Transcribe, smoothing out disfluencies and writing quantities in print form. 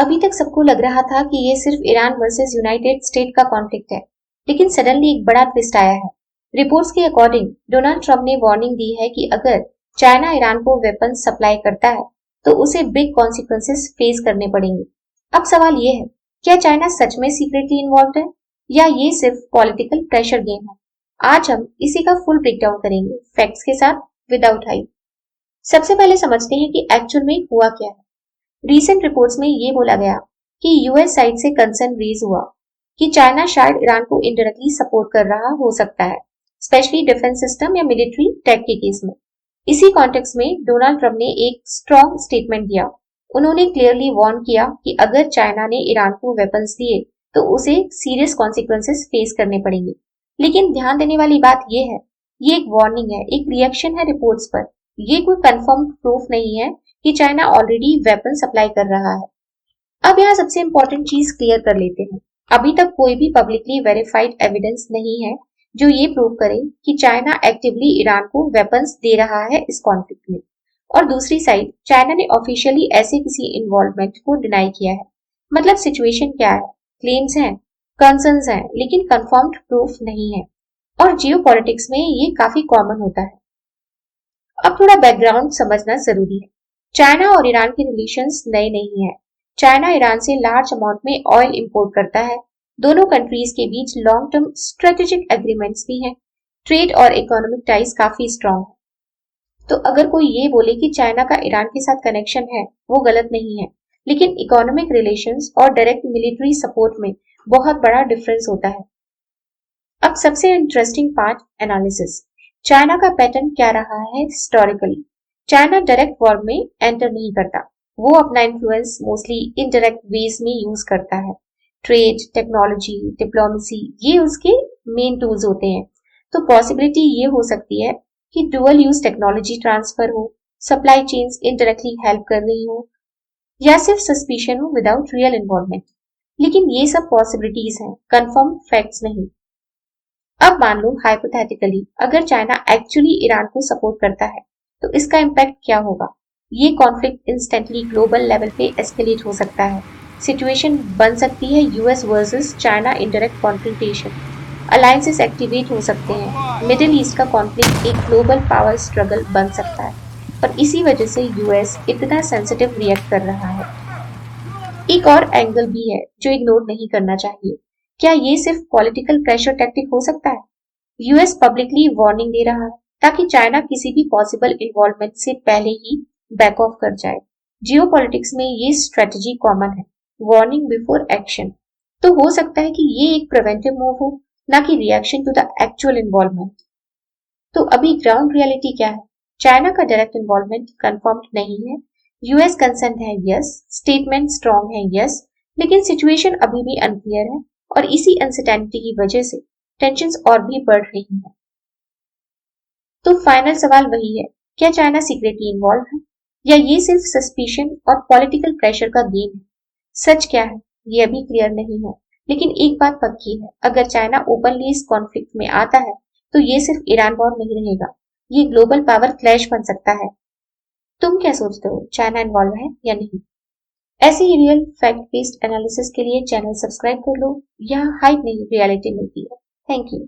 अभी तक सबको लग रहा था कि ये सिर्फ ईरान वर्सेस यूनाइटेड स्टेट का कॉन्फ्लिक्ट है, लेकिन सडनली एक बड़ा ट्विस्ट आया है। रिपोर्ट्स के अकॉर्डिंग डोनाल्ड ट्रंप ने वार्निंग दी है कि अगर चाइना ईरान को वेपन्स सप्लाई करता है तो उसे बिग कॉन्सिक्वेंसेस फेस करने पड़ेंगे। अब सवाल ये है, क्या चाइना सच में सीक्रेटली इन्वॉल्व है या ये सिर्फ पॉलिटिकल प्रेशर गेम है? आज हम इसी का फुल ब्रेकडाउन करेंगे, फैक्ट्स के साथ, विदाउट हाइप। सबसे पहले समझते हैं कि एक्चुअल में हुआ क्या है। रीसेंट रिपोर्ट्स में ये बोला गया कि यूएस साइड से कंसर्न रेज हुआ कि चाइना शायद ईरान को इनडायरेक्टली सपोर्ट कर रहा हो सकता है, स्पेशली डिफेंस सिस्टम या मिलिट्री टेक के केस में। इसी कॉन्टेक्स्ट में डोनाल्ड ट्रंप ने एक स्ट्रॉन्ग स्टेटमेंट दिया। उन्होंने क्लियरली वार्न किया कि अगर चाइना ने ईरान को वेपन्स दिए तो उसे सीरियस कॉन्सिक्वेंसेस फेस करने पड़ेंगे। लेकिन ध्यान देने वाली बात यह है, ये एक वार्निंग है, एक रिएक्शन है रिपोर्ट्स पर। ये कोई कंफर्म प्रूफ नहीं है कि चाइना ऑलरेडी वेपन सप्लाई कर रहा है। अब यहाँ सबसे इंपॉर्टेंट चीज क्लियर कर लेते हैं। अभी तक कोई भी पब्लिकली वेरीफाइड एविडेंस नहीं है जो ये प्रूव करे कि चाइना एक्टिवली ईरान को वेपन्स दे रहा है इस कॉन्फ्लिक्ट में। और दूसरी साइड, चाइना ने ऑफिशियली ऐसे किसी इन्वॉल्वमेंट को डिनाई किया है। मतलब सिचुएशन क्या है? क्लेम्स हैं, कंसर्न्स हैं, लेकिन कंफर्म्ड प्रूफ नहीं है। और जियोपॉलिटिक्स में ये काफी कॉमन होता है। अब थोड़ा बैकग्राउंड समझना जरूरी है। चाइना और ईरान के रिलेशंस नए नहीं है। चाइना ईरान से लार्ज अमाउंट में ऑयल इंपोर्ट करता है। दोनों कंट्रीज के बीच लॉन्ग टर्म स्ट्रेटेजिक एग्रीमेंट्स भी हैं। ट्रेड और इकोनॉमिक टाइज काफी स्ट्रांग है। तो अगर कोई ये बोले कि चाइना का ईरान के साथ कनेक्शन है, वो गलत नहीं है। लेकिन इकोनॉमिक रिलेशंस और डायरेक्ट मिलिट्री सपोर्ट में बहुत बड़ा डिफरेंस होता है। अब सबसे इंटरेस्टिंग पार्ट, एनालिसिस। चाइना का पैटर्न क्या रहा है हिस्टोरिकली? चाइना डायरेक्ट वॉर में एंटर नहीं करता। वो अपना इन्फ्लुएंस मोस्टली इनडायरेक्ट वेज में यूज करता है। ट्रेड, टेक्नोलॉजी, डिप्लोमेसी, ये उसके मेन टूल्स होते हैं। तो पॉसिबिलिटी ये हो सकती है कि डुअल यूज टेक्नोलॉजी ट्रांसफर हो, सप्लाई चेन्स इनडायरेक्टली हेल्प कर रही हो, या सिर्फ सस्पिशन हो विदाउट रियल इन्वॉल्वमेंट। लेकिन ये सब पॉसिबिलिटीज हैं, कंफर्म फैक्ट्स नहीं। अब मान लो हाइपोथेटिकली अगर चाइना एक्चुअली ईरान को सपोर्ट करता है तो इसका इम्पैक्ट क्या होगा? ये कॉन्फ्लिक्ट इंस्टेंटली ग्लोबल लेवल पे एस्केलेट हो सकता है। सिचुएशन बन सकती है US versus China indirect confrontation. Alliances activate हो सकते हैं। मिडिल ईस्ट का कॉन्फ्लिक्ट एक ग्लोबल पावर स्ट्रगल बन सकता है। और इसी वजह से यूएस इतना सेंसिटिव रिएक्ट कर रहा है। एक और एंगल भी है जो इग्नोर नहीं करना चाहिए। क्या ये सिर्फ पॉलिटिकल प्रेशर टैक्टिक हो सकता है? यूएस पब्लिकली वार्निंग दे रहा है ताकि चाइना किसी भी पॉसिबल इन्वॉल्वमेंट से पहले ही बैक ऑफ कर जाए। जियोपॉलिटिक्स में ये स्ट्रेटजी कॉमन है, वार्निंग बिफोर एक्शन। तो हो सकता है कि ये एक प्रिवेंटिव मूव हो, ना कि reaction to the actual involvement. तो अभी ग्राउंड रियलिटी क्या है? चाइना का डायरेक्ट इन्वॉल्वमेंट कंफर्म्ड नहीं है। यूएस कंसर्न है, यस। स्टेटमेंट स्ट्रॉन्ग है, यस। लेकिन सिचुएशन अभी भी अनक्लियर है और इसी अनसर्टेनिटी की वजह से टेंशंस और भी बढ़ रही हैं। तो फाइनल सवाल वही है, क्या चाइना सीक्रेटली इन्वॉल्व है या ये सिर्फ सस्पिशन और पॉलिटिकल प्रेशर का गेम है? सच क्या है ये अभी क्लियर नहीं है, लेकिन एक बात पक्की है, अगर चाइना ओपनली इस कॉन्फ्लिक्ट में आता है तो ये सिर्फ ईरान वॉर नहीं रहेगा, ये ग्लोबल पावर क्लैश बन सकता है। तुम क्या सोचते हो, चाइना इन्वॉल्व है या नहीं? ऐसे ही रियल फैक्ट बेस्ड एनालिसिस के लिए चैनल सब्सक्राइब कर लो। यहाँ हाइप नहीं, रियलिटी मिलती है। Thank you.